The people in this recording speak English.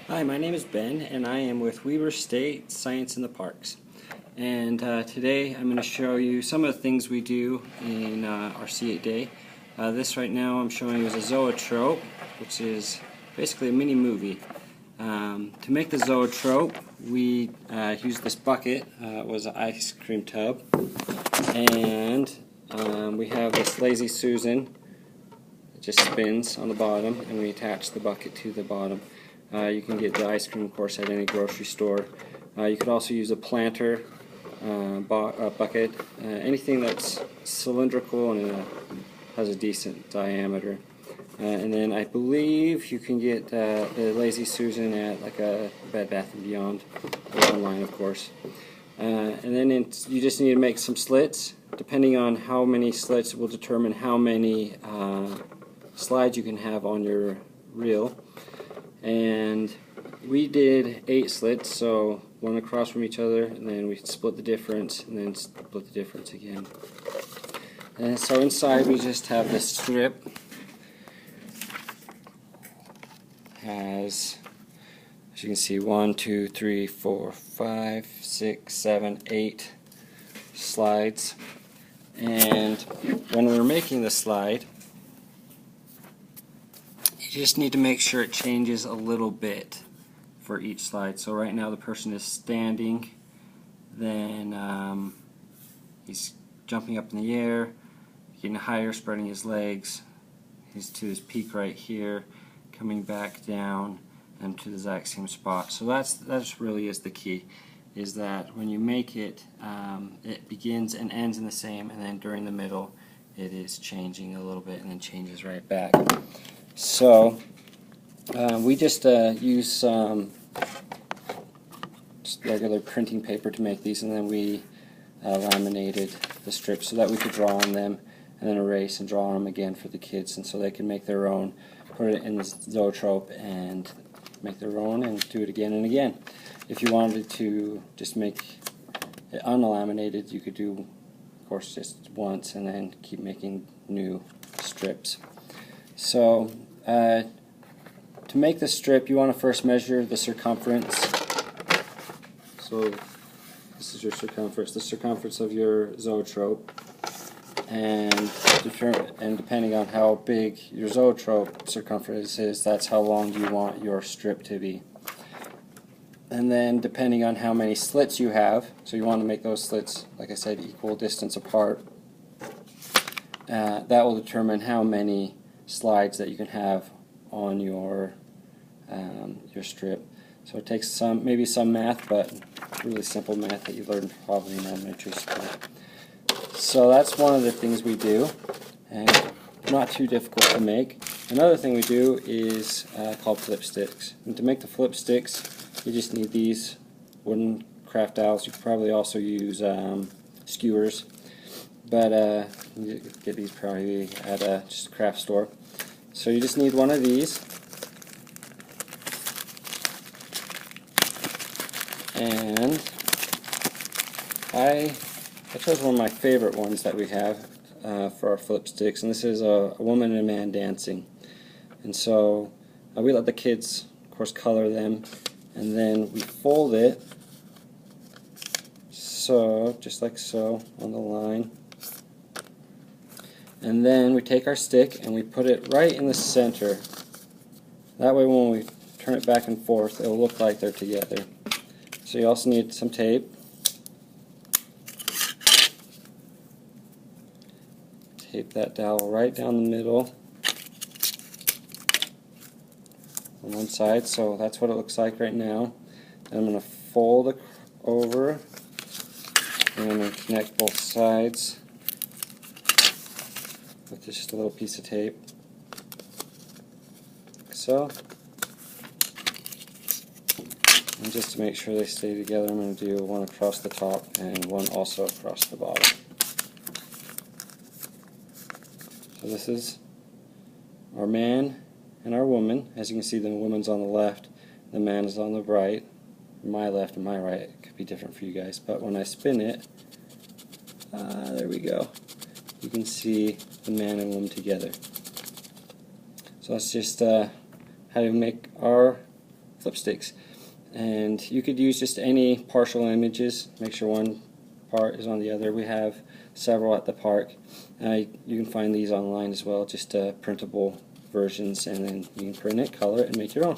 Hi, my name is Ben, and I am with Weber State Science in the Parks. And today I'm going to show you some of the things we do in our C8 day. This right now I'm showing you is a zoetrope, which is basically a mini movie. To make the zoetrope, we used this bucket. It was an ice cream tub. And we have this Lazy Susan. It just spins on the bottom, and we attach the bucket to the bottom. You can get the ice cream, of course, at any grocery store. You could also use a planter bucket, anything that's cylindrical and has a decent diameter. And then I believe you can get the Lazy Susan at like a Bed Bath & Beyond, or online, of course. And then you just need to make some slits. Depending on how many slits will determine how many slides you can have on your reel. And we did 8 slits, so one across from each other, and then we split the difference, and then split the difference again. And so inside we just have this strip. Has, as you can see, 1, 2, 3, 4, 5, 6, 7, 8 slides. And when we're making the slide, you just need to make sure it changes a little bit for each slide. So right now the person is standing, then he's jumping up in the air, getting higher, spreading his legs. He's to his peak right here, coming back down and to the exact same spot. So that's really is the key, is that when you make it, it begins and ends in the same, and then during the middle it is changing a little bit and then changes right back. So we just use some just regular printing paper to make these, and then we laminated the strips so that we could draw on them and then erase and draw on them again for the kids, and so they can make their own, put it in the zoetrope and make their own and do it again and again. If you wanted to just make it unlaminated, you could do, of course, just once and then keep making new strips. So to make the strip, you want to first measure the circumference. So this is your circumference, the circumference of your zoetrope, and depending on how big your zoetrope circumference is, that's how long you want your strip to be. And then depending on how many slits you have, so you want to make those slits, like I said, equal distance apart, that will determine how many slides that you can have on your strip. So it takes maybe some math, but really simple math that you learned probably in elementary school. So that's one of the things we do, and not too difficult to make. Another thing we do is called flip sticks. And to make the flip sticks, you just need these wooden craft dowels. You could probably also use skewers, but you get these probably at just a craft store. So you just need one of these, and I chose one of my favorite ones that we have for our flip sticks, and this is a woman and a man dancing. And so we let the kids, of course, color them, and then we fold it, so just like so, on the line. And then we take our stick and we put it right in the center. That way when we turn it back and forth, it will look like they're together. So you also need some tape. Tape that dowel right down the middle on one side, so that's what it looks like right now. Then I'm going to fold it over, and I'm going to connect both sides with just a little piece of tape, like so. And just to make sure they stay together, I'm going to do one across the top and one also across the bottom. So this is our man and our woman. As you can see, the woman's on the left, the man is on the right. My left and my right, it could be different for you guys, but when I spin it, there we go. You can see the man and woman together. So that's just how to make our flip sticks. And you could use just any partial images, make sure one part is on the other. We have several at the park. You can find these online as well, just printable versions, and then you can print it, color it, and make your own.